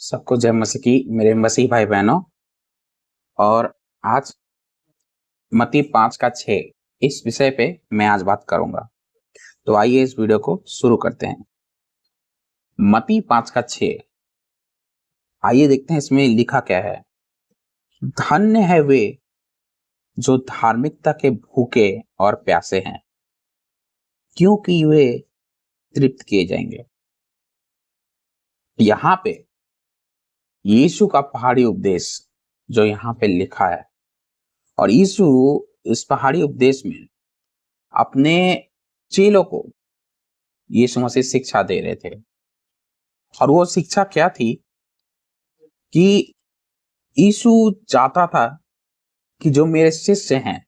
सबको जय मसीह की मेरे मसीह भाई बहनों। और आज मत्ती 5:6 इस विषय पे मैं आज बात करूंगा। तो आइए इस वीडियो को शुरू करते हैं। मत्ती 5:6 आइए देखते हैं इसमें लिखा क्या है। धन्य है वे जो धार्मिकता के भूखे और प्यासे हैं, क्योंकि वे तृप्त किए जाएंगे। यहाँ पे यीशु का पहाड़ी उपदेश जो यहाँ पे लिखा है, और यीशु इस पहाड़ी उपदेश में अपने चेलों को यीशु मसीह शिक्षा दे रहे थे। और वो शिक्षा क्या थी कि यीशु चाहता था कि जो मेरे शिष्य हैं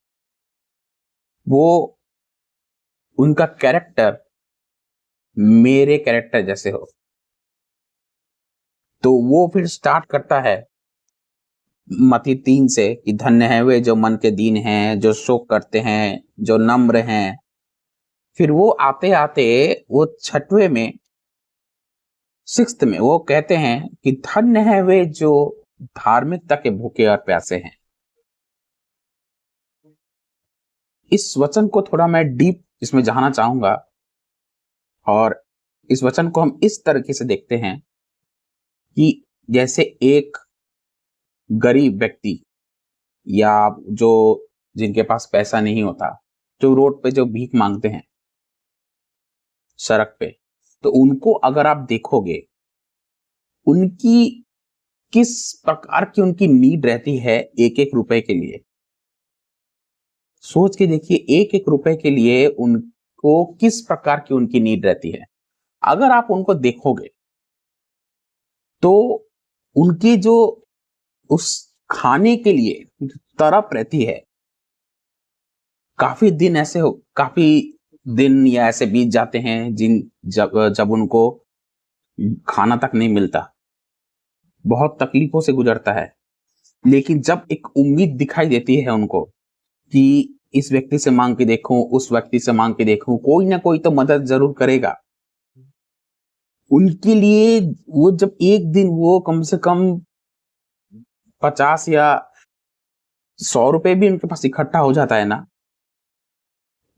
वो उनका कैरेक्टर मेरे कैरेक्टर जैसे हो। तो वो फिर स्टार्ट करता है मत्ती 3 से कि धन्य है वे जो मन के दीन हैं, जो शोक करते हैं, जो नम्र हैं। फिर वो आते आते वो 6वें में 6th में वो कहते हैं कि धन्य है वे जो धार्मिकता के भूखे और प्यासे हैं। इस वचन को थोड़ा मैं डीप इसमें जाना चाहूंगा, और इस वचन को हम इस तरीके से देखते हैं कि जैसे एक गरीब व्यक्ति या जो जिनके पास पैसा नहीं होता, जो रोड पे जो भीख मांगते हैं सड़क पे, तो उनको अगर आप देखोगे उनकी किस प्रकार की उनकी नीड रहती है एक एक रुपए के लिए। सोच के देखिए, एक एक रुपए के लिए उनको किस प्रकार की उनकी नीड रहती है। अगर आप उनको देखोगे तो उनकी जो उस खाने के लिए तड़प रहती है, काफी दिन या ऐसे बीत जाते हैं जब उनको खाना तक नहीं मिलता, बहुत तकलीफों से गुजरता है। लेकिन जब एक उम्मीद दिखाई देती है उनको कि इस व्यक्ति से मांग के देखूं, उस व्यक्ति से मांग के देखूं, कोई ना कोई तो मदद जरूर करेगा, उनके लिए वो जब एक दिन वो कम से कम 50 या 100 रुपए भी उनके पास इकट्ठा हो जाता है ना,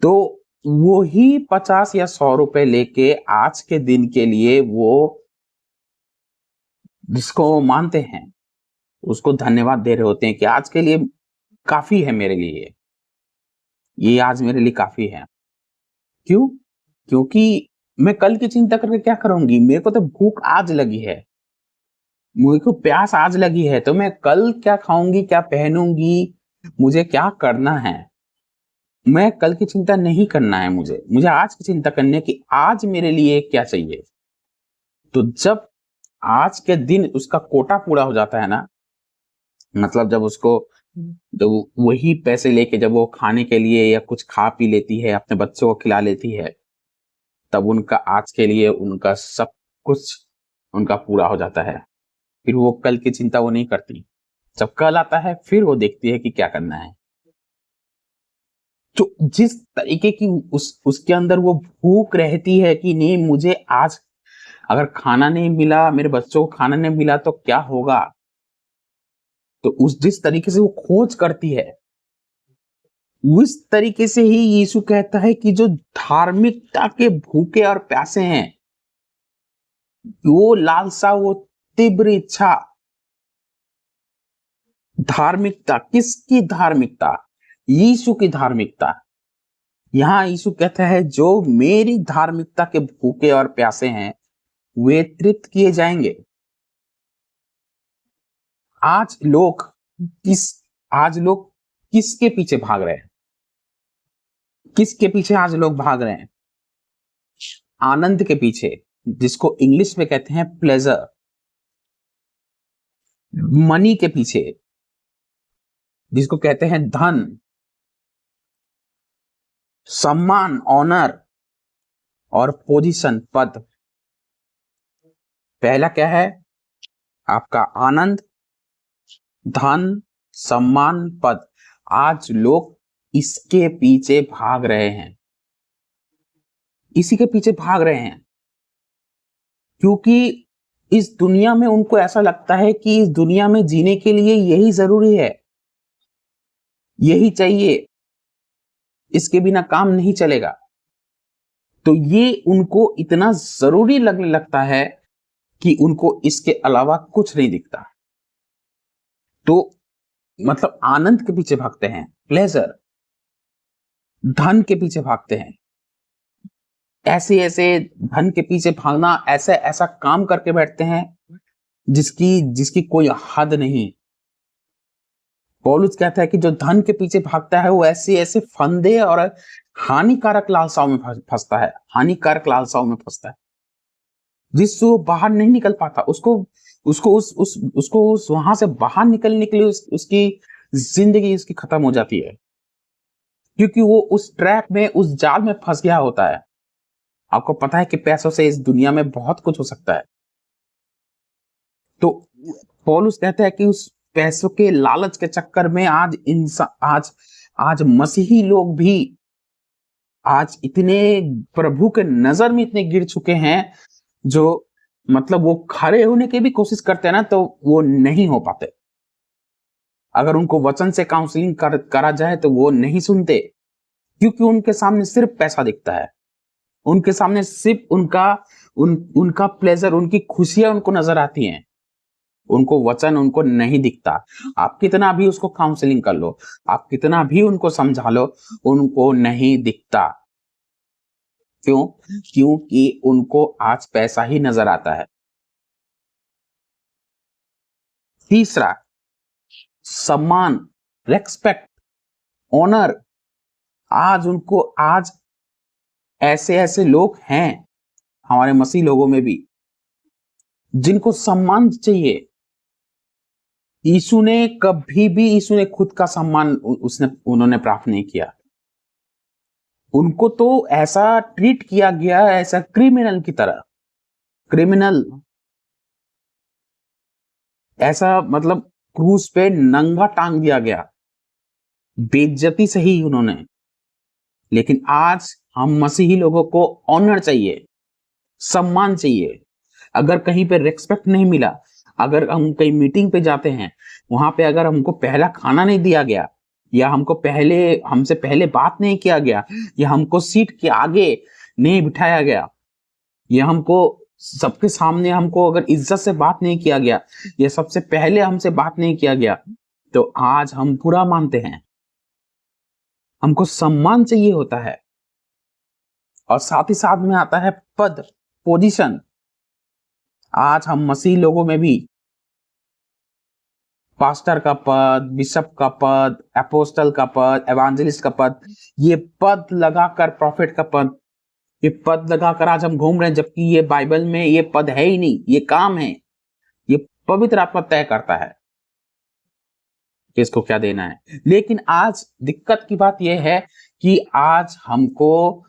तो वो ही 50 या 100 रुपए लेके आज के दिन के लिए वो जिसको मानते हैं उसको धन्यवाद दे रहे होते हैं कि आज के लिए काफी है मेरे लिए, ये आज मेरे लिए काफी है। क्यों? क्योंकि मैं कल की चिंता करके क्या करूंगी, मेरे को तो भूख आज लगी है, मुझे को प्यास आज लगी है, तो मैं कल क्या खाऊंगी, क्या पहनूंगी, मुझे क्या करना है, मैं कल की चिंता नहीं करना है। मुझे आज की चिंता करनी है कि आज मेरे लिए क्या चाहिए। तो जब आज के दिन उसका कोटा पूरा हो जाता है ना, मतलब जब वही पैसे लेके जब वो खाने के लिए या कुछ खा पी लेती है, अपने बच्चों को खिला लेती है, तब उनका आज के लिए उनका सब कुछ उनका पूरा हो जाता है। फिर वो कल की चिंता वो नहीं करती। जब कल आता है फिर वो देखती है कि क्या करना है। तो जिस तरीके की उसके अंदर वो भूख रहती है कि नहीं, मुझे आज अगर खाना नहीं मिला, मेरे बच्चों को खाना नहीं मिला तो क्या होगा, तो जिस तरीके से वो खोज करती है, उस तरीके से ही यीशु कहता है कि जो धार्मिकता के भूखे और प्यासे हैं, वो लालसा, वो तीव्र इच्छा, धार्मिकता, किसकी धार्मिकता? यीशु की धार्मिकता। यहां यीशु कहता है जो मेरी धार्मिकता के भूखे और प्यासे हैं वे तृप्त किए जाएंगे। आज लोग किस आज लोग किसके पीछे भाग रहे हैं? किसके पीछे आज लोग भाग रहे हैं? आनंद के पीछे, जिसको इंग्लिश में कहते हैं प्लेजर। मनी के पीछे, जिसको कहते हैं धन, सम्मान, ऑनर और पोजीशन, पद। पहला क्या है? आपका आनंद, धन, सम्मान, पद। आज लोग इसके पीछे भाग रहे हैं, इसी के पीछे भाग रहे हैं, क्योंकि इस दुनिया में उनको ऐसा लगता है कि इस दुनिया में जीने के लिए यही जरूरी है, यही चाहिए, इसके बिना काम नहीं चलेगा। तो ये उनको इतना जरूरी लगने लगता है कि उनको इसके अलावा कुछ नहीं दिखता। तो मतलब आनंद के पीछे भागते हैं, प्लेजर, धन के पीछे भागते हैं, ऐसे ऐसे धन के पीछे भागना, ऐसे ऐसा काम करके बैठते हैं जिसकी जिसकी कोई हद नहीं। पौलुस कहता है कि जो धन के पीछे भागता है वो ऐसे ऐसे फंदे और हानिकारक लालसाओं में फंसता है, हानिकारक लालसाओं में फंसता है जिससे वो बाहर नहीं निकल पाता। उसको उसको उस वहां से बाहर निकलने के लिए उसकी जिंदगी उसकी खत्म हो जाती है, क्योंकि वो उस ट्रैप में, उस जाल में फंस गया होता है। आपको पता है कि पैसों से इस दुनिया में बहुत कुछ हो सकता है। तो पौलुस कहता है कि उस पैसों के लालच के चक्कर में आज इंसान आज मसीही लोग भी आज इतने प्रभु के नजर में इतने गिर चुके हैं, जो मतलब वो खड़े होने की भी कोशिश करते हैं ना तो वो नहीं हो पाते। अगर उनको वचन से काउंसलिंग करा जाए तो वो नहीं सुनते, क्योंकि उनके सामने सिर्फ पैसा दिखता है, उनके सामने सिर्फ उनका प्लेजर, उनकी खुशियां उनको नजर आती हैं, उनको वचन उनको नहीं दिखता। आप कितना भी उसको काउंसलिंग कर लो, आप कितना भी उनको समझा लो, उनको नहीं दिखता। क्यों? क्योंकि उनको आज पैसा ही नजर आता है। तीसरा, सम्मान, रेस्पेक्ट, ऑनर। आज ऐसे ऐसे लोग हैं हमारे मसीह लोगों में भी जिनको सम्मान चाहिए। यीशु ने खुद का सम्मान उन्होंने प्राप्त नहीं किया। उनको तो ऐसा ट्रीट किया गया, ऐसा क्रिमिनल की तरह, क्रिमिनल, ऐसा मतलब क्रूस पे नंगा टांग दिया गया, बेइज्जती सही उन्होंने। लेकिन आज हम मसीही लोगों को ऑनर चाहिए, सम्मान चाहिए। अगर कहीं पे रेस्पेक्ट नहीं मिला, अगर हम कहीं मीटिंग पे जाते हैं, वहां पे अगर हमको पहला खाना नहीं दिया गया, या हमसे पहले बात नहीं किया गया, या हमको सीट के आगे नहीं बिठाया गया, या हमको सबके सामने हमको अगर इज्जत से बात नहीं किया गया, या सबसे पहले हमसे बात नहीं किया गया, तो आज हम बुरा मानते हैं। हमको सम्मान चाहिए होता है। और साथ ही साथ में आता है पद, पोजीशन। आज हम मसीह लोगों में भी पास्टर का पद, बिशप का पद, एपोस्टल का पद, एवांजलिस्ट का पद, ये पद लगाकर, प्रॉफिट का पद, ये पद लगाकर आज हम घूम रहे हैं, जबकि ये बाइबल में ये पद है ही नहीं, ये काम है, ये पवित्र आत्मा तय करता है कि इसको क्या देना है। लेकिन आज दिक्कत की बात यह है कि आज हमको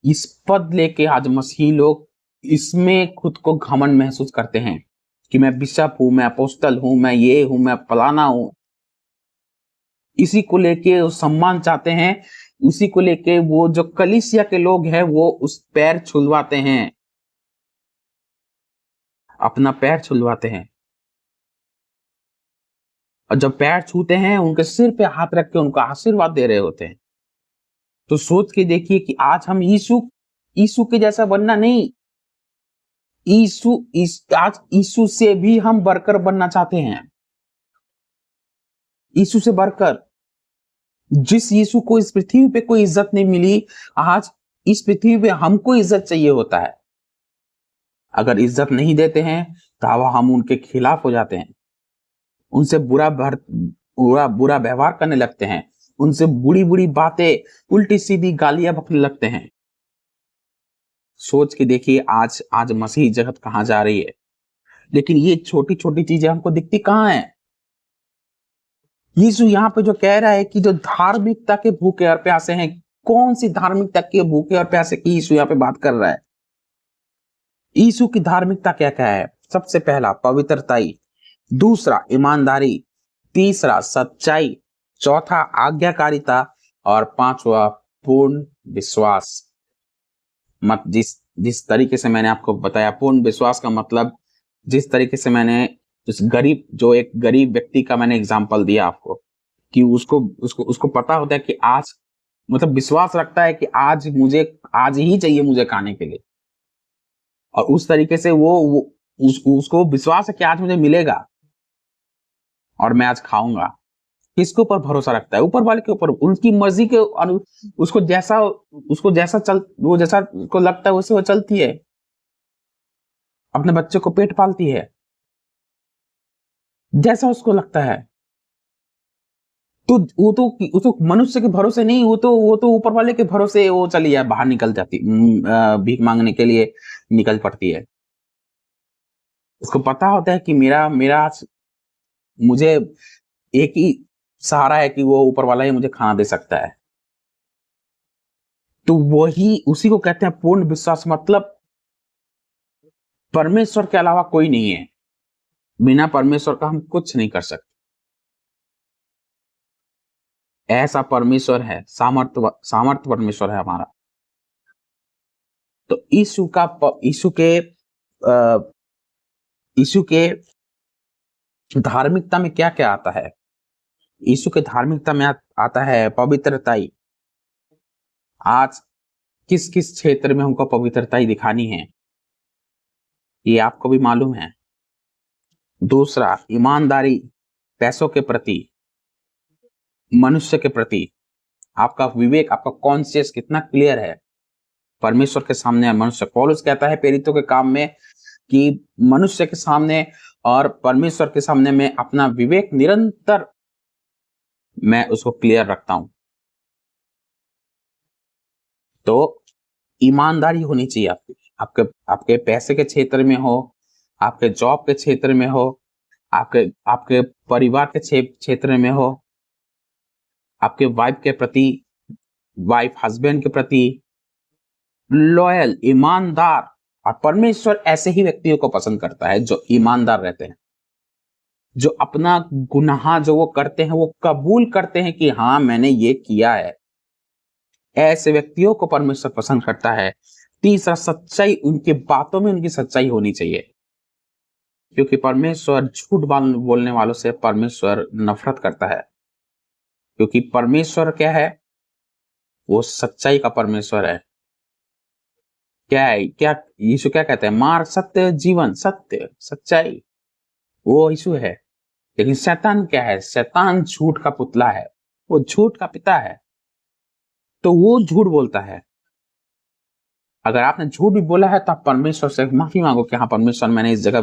इस पद लेके आज मसीही लोग इसमें खुद को घमंड महसूस करते हैं कि मैं बिशप हूं, मैं अपोस्टल हूं, मैं ये हूं, मैं फलाना हूं। इसी को लेके वो सम्मान चाहते हैं, उसी को लेके वो जो कलीसिया के लोग हैं वो उस पैर छुलवाते हैं, अपना पैर छुलवाते हैं। और जब पैर छूते हैं, उनके सिर पे हाथ रख के उनको आशीर्वाद दे रहे होते हैं। तो सोच के देखिए कि आज हम यीशु के जैसा बनना नहीं, आज यीशु से भी हम बढ़कर बनना चाहते हैं। यीशु से बढ़कर, जिस यीशु को इस पृथ्वी पे कोई इज्जत नहीं मिली, आज इस पृथ्वी पे हमको इज्जत चाहिए होता है। अगर इज्जत नहीं देते हैं तो हम उनके खिलाफ हो जाते हैं, उनसे बुरा व्यवहार करने लगते हैं, उनसे बुरी बुरी बातें, उल्टी सीधी गालियां बकने लगते हैं। सोच के देखिए आज मसीह जगत कहां जा रही है। लेकिन ये छोटी छोटी चीजें हमको दिखती कहां है। यीशु यहाँ पे जो कह रहा है कि जो धार्मिकता के भूखे और प्यासे हैं, कौन सी धार्मिकता के भूखे और प्यासे की यीशु यहाँ पे बात कर रहा है। यीशु की धार्मिकता क्या क्या है? सबसे पहला पवित्रताई, दूसरा ईमानदारी, तीसरा सच्चाई, चौथा आज्ञाकारिता, और पांचवा पूर्ण विश्वास। जिस तरीके से मैंने आपको बताया, पूर्ण विश्वास का मतलब जिस तरीके से मैंने एक गरीब व्यक्ति का मैंने एग्जांपल दिया आपको कि उसको उसको उसको पता होता है कि आज, मतलब विश्वास रखता है कि आज ही चाहिए मुझे खाने के लिए, और उस तरीके से उसको विश्वास है कि आज मुझे मिलेगा और मैं आज खाऊंगा। किसके ऊपर भरोसा रखता है? ऊपर वाले के ऊपर, उनकी मर्जी के उसको जैसा उसको लगता है वैसे वो चलती है, अपने बच्चे को पेट पालती है जैसा उसको लगता है। तो वो तो मनुष्य के भरोसे नहीं, वो तो ऊपर वाले के भरोसे वो चली है, बाहर निकल जाती, भीख मांगने के लिए निकल पड़ती है। उसको पता होता है कि मेरा मेरा आज मुझे एक ही सहारा है कि वो ऊपर वाला ही मुझे खाना दे सकता है। तो वही उसी को कहते हैं पूर्ण विश्वास। मतलब परमेश्वर के अलावा कोई नहीं है, बिना परमेश्वर का हम कुछ नहीं कर सकते। ऐसा परमेश्वर है, सामर्थ परमेश्वर है हमारा। तो यीशु के धार्मिकता में क्या क्या आता है? यीशु के धार्मिकता में आता है पवित्रताई। आज किस किस क्षेत्र में हमको पवित्रताई दिखानी है, ये आपको भी मालूम है। दूसरा, ईमानदारी, पैसों के प्रति, मनुष्य के प्रति। आपका विवेक, आपका कॉन्शियस कितना क्लियर है परमेश्वर के सामने। मनुष्य, पौलुस कहता है प्रेरितों के काम में कि मनुष्य के सामने और परमेश्वर के सामने मैं अपना विवेक निरंतर मैं उसको क्लियर रखता हूं। तो ईमानदारी होनी चाहिए आपके आपके पैसे के क्षेत्र में हो, आपके जॉब के क्षेत्र में हो, आपके आपके परिवार के क्षेत्र में हो, आपके वाइफ के प्रति, वाइफ हस्बैंड के प्रति लॉयल, ईमानदार। और परमेश्वर ऐसे ही व्यक्तियों को पसंद करता है जो ईमानदार रहते हैं, जो अपना गुनाह जो वो करते हैं वो कबूल करते हैं कि हाँ मैंने ये किया है। ऐसे व्यक्तियों को परमेश्वर पसंद करता है। तीसरा, सच्चाई, उनकी बातों में उनकी सच्चाई होनी चाहिए, क्योंकि परमेश्वर झूठ बोलने वालों से परमेश्वर नफरत करता है। क्योंकि परमेश्वर क्या है? वो सच्चाई का परमेश्वर है। क्या है? क्या यीशु क्या कहते हैं? मार्ग, सत्य, जीवन। सत्य, सच्चाई, वो यीशु है। लेकिन शैतान क्या है? शैतान झूठ का पुतला है, वो झूठ का पिता है। तो वो झूठ बोलता है। अगर आपने झूठ भी बोला है तो आप परमेश्वर से माफी मांगो कि हाँ परमेश्वर, मैंने इस जगह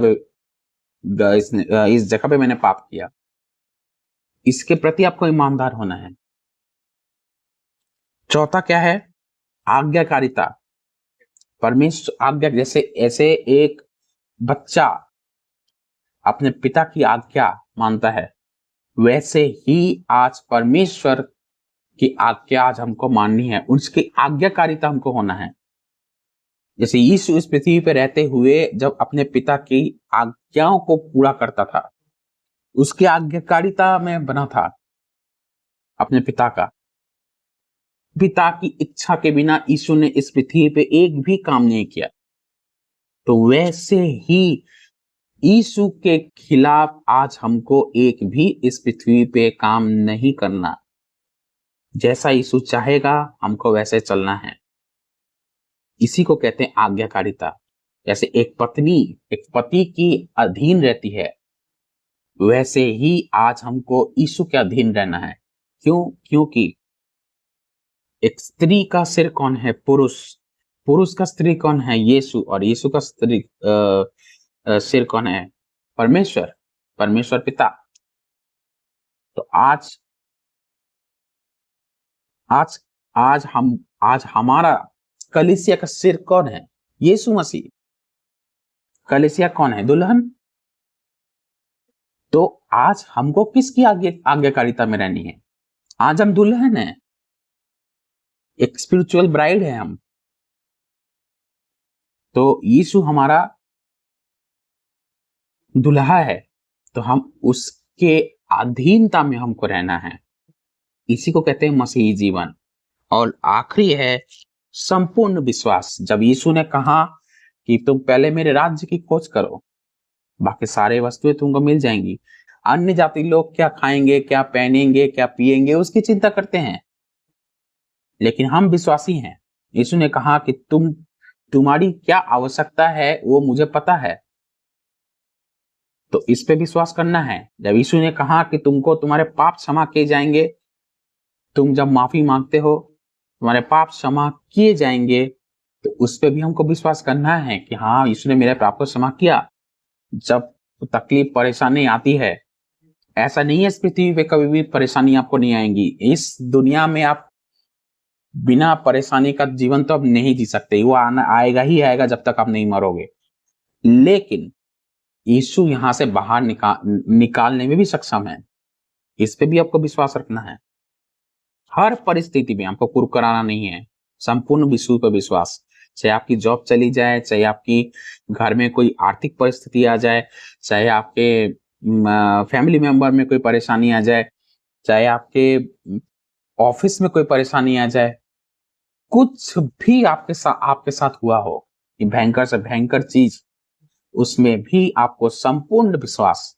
पे मैंने पाप किया। इसके प्रति आपको ईमानदार होना है। चौथा क्या है? आज्ञाकारिता। परमेश्वर आज्ञा, जैसे ऐसे एक बच्चा अपने पिता की आज्ञा मानता है, वैसे ही आज परमेश्वर की आज्ञा आज हमको माननी है, उसकी आज्ञाकारिता हमको होना है। जैसे यीशु इस पृथ्वी पे रहते हुए जब अपने पिता की आज्ञाओं को पूरा करता था, उसकी आज्ञाकारिता में बना था अपने पिता की इच्छा के बिना यीशु ने इस पृथ्वी पे एक भी काम नहीं किया। तो वैसे ही यीशु के खिलाफ आज हमको एक भी इस पृथ्वी पे काम नहीं करना। जैसा यीशु चाहेगा हमको वैसे चलना है। इसी को कहते हैं आज्ञाकारिता। जैसे एक पत्नी एक पति की अधीन रहती है, वैसे ही आज हमको यीशु के अधीन रहना है। क्यों? क्योंकि एक स्त्री का सिर कौन है? पुरुष। पुरुष का स्त्री कौन है? यीशु। और यीशु का सिर कौन है? परमेश्वर, परमेश्वर पिता। तो आज आज आज हमारा कलीसिया का सिर कौन है? यीशु मसीह। कलीसिया कौन है? दुल्हन। तो आज हमको किसकी आज्ञाकारिता में रहनी है? आज हम दुल्हन हैं, एक स्पिरिचुअल ब्राइड है हम। तो यीशु हमारा दुल्हा है, तो हम उसके अधीनता में हमको रहना है। इसी को कहते हैं मसीही जीवन। और आखिरी है संपूर्ण विश्वास। जब यीशु ने कहा कि तुम पहले मेरे राज्य की खोज करो, बाकी सारे वस्तुएं तुमको मिल जाएंगी। अन्य जाति लोग क्या खाएंगे, क्या पहनेंगे, क्या पिएंगे, उसकी चिंता करते हैं, लेकिन हम विश्वासी हैं। यीशु ने कहा कि तुम्हारी क्या आवश्यकता है वो मुझे पता है, तो इस पे विश्वास करना है। जब यीशु ने कहा कि तुमको तुम्हारे पाप क्षमा किए जाएंगे, तुम जब माफी मांगते हो तुम्हारे पाप क्षमा किए जाएंगे, तो उस पे भी हमको विश्वास करना है कि हाँ, यीशु ने मेरे पाप को क्षमा किया। जब तकलीफ परेशानी आती है, ऐसा नहीं है इस पृथ्वी पे कभी भी परेशानी आपको नहीं आएंगी। इस दुनिया में आप बिना परेशानी का जीवन तो अब नहीं जी सकते, वो आना आएगा ही आएगा जब तक आप नहीं मरोगे। लेकिन यीशु यहां से बाहर निकालने में भी सक्षम है। इस पे भी आपको विश्वास रखना है। हर परिस्थिति में हमको कुरकुराना नहीं है, संपूर्ण यीशु पर विश्वास। चाहे आपकी जॉब चली जाए, चाहे आपकी घर में कोई आर्थिक परिस्थिति आ जाए, चाहे आपके फैमिली मेंबर में कोई परेशानी आ जाए, चाहे आपके ऑफिस में कोई परेशानी आ जाए, कुछ भी आपके साथ हुआ हो, ये भयंकर से भयंकर चीज, उसमें भी आपको संपूर्ण विश्वास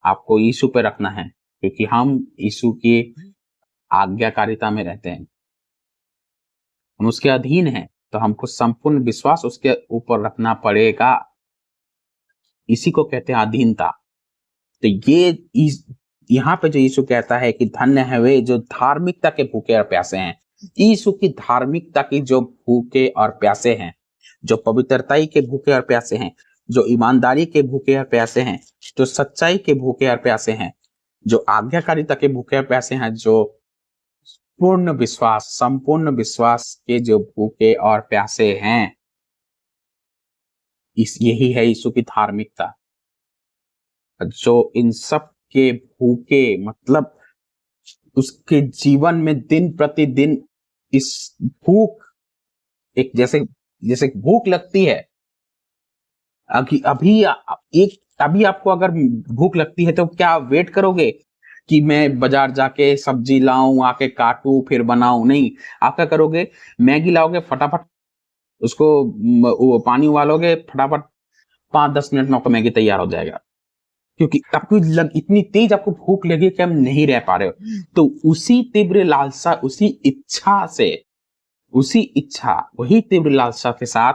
आपको यीशु पे रखना है, क्योंकि हम यीशु की आज्ञाकारिता में रहते हैं, हम उसके अधीन हैं, तो हमको संपूर्ण विश्वास उसके ऊपर रखना पड़ेगा। इसी को कहते हैं अधीनता। तो ये यहाँ पे जो यीशु कहता है कि धन्य है वे जो धार्मिकता के भूखे और प्यासे हैं। यीशु की धार्मिकता की जो भूखे और प्यासे हैं, जो पवित्रताई के भूखे और प्यासे हैं, जो ईमानदारी के भूखे और प्यासे हैं, जो सच्चाई के भूखे और प्यासे हैं, जो आज्ञाकारिता के भूखे और प्यासे हैं, जो संपूर्ण विश्वास के जो भूखे और प्यासे हैं, यही है यीशु की धार्मिकता। जो इन सब के भूखे, मतलब उसके जीवन में दिन प्रतिदिन इस भूख, एक जैसे भूख लगती है, अभी आपको अगर भूख लगती है तो क्या वेट करोगे कि मैं बाजार जाके सब्जी लाऊं, आके काटूं, फिर बनाऊं? नहीं, आप क्या करोगे, मैगी लाओगे, फटाफट उसको वो पानी उबालोगे, फटाफट 5-10 मिनट में आपका मैगी तैयार हो जाएगा, क्योंकि आपको इतनी तेज आपको भूख लगी कि हम नहीं रह पा रहे हो। तो उसी तीव्र लालसा, वही तीव्र लालसा के साथ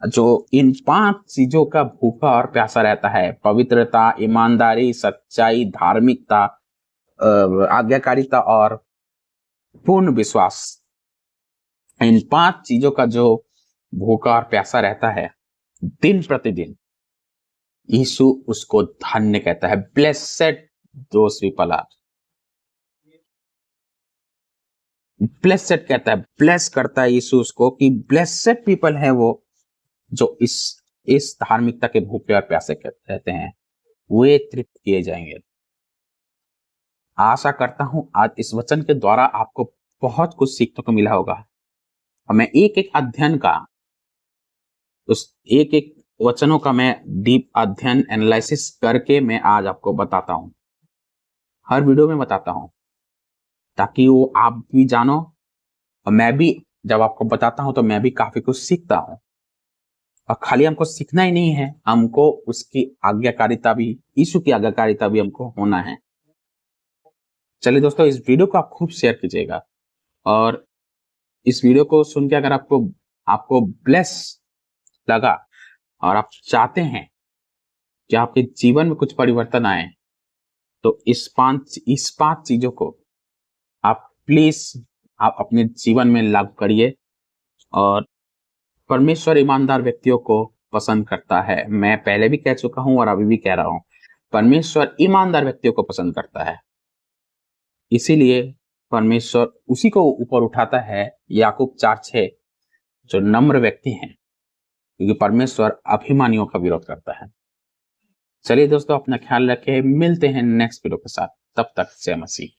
जो इन 5 चीजों का भूखा और प्यासा रहता है, पवित्रता, ईमानदारी, सच्चाई, धार्मिकता, आज्ञाकारिता और पूर्ण विश्वास, इन 5 चीजों का जो भूखा और प्यासा रहता है दिन प्रतिदिन, यीशु उसको धन्य कहता है। Blessed those people are, blessed कहता है, ब्लेस करता है यीशु उसको कि ब्लेसेड पीपल है वो जो इस धार्मिकता के भूखे और प्यासे रहते हैं, वे तृप्त किए जाएंगे। आशा करता हूं आज इस वचन के द्वारा आपको बहुत कुछ सीखने को मिला होगा। और मैं एक एक अध्ययन का, उस एक एक वचनों का मैं डीप अध्ययन एनालिसिस करके मैं आज आपको बताता हूं, हर वीडियो में बताता हूं, ताकि वो आप भी जानो और मैं भी जब आपको बताता हूं तो मैं भी काफी कुछ सीखता हूं। और खाली हमको सीखना ही नहीं है, हमको उसकी आज्ञाकारिता भी, यीशु की आज्ञाकारिता भी हमको होना है। चलिए दोस्तों, इस वीडियो को आप खूब शेयर कीजिएगा, और इस वीडियो को सुन के अगर आपको ब्लेस लगा और आप चाहते हैं कि आपके जीवन में कुछ परिवर्तन आए, तो इस पांच चीजों को आप प्लीज आप अपने जीवन में लागू करिए। और परमेश्वर ईमानदार व्यक्तियों को पसंद करता है। मैं पहले भी कह चुका हूं और अभी भी कह रहा हूं, परमेश्वर ईमानदार व्यक्तियों को पसंद करता है। इसीलिए परमेश्वर उसी को ऊपर उठाता है, याकूब 4:6, जो नम्र व्यक्ति हैं, क्योंकि परमेश्वर अभिमानियों का विरोध करता है। चलिए दोस्तों, अपना ख्याल रखें, मिलते हैं नेक्स्ट वीडियो के साथ, तब तक जय मसीह।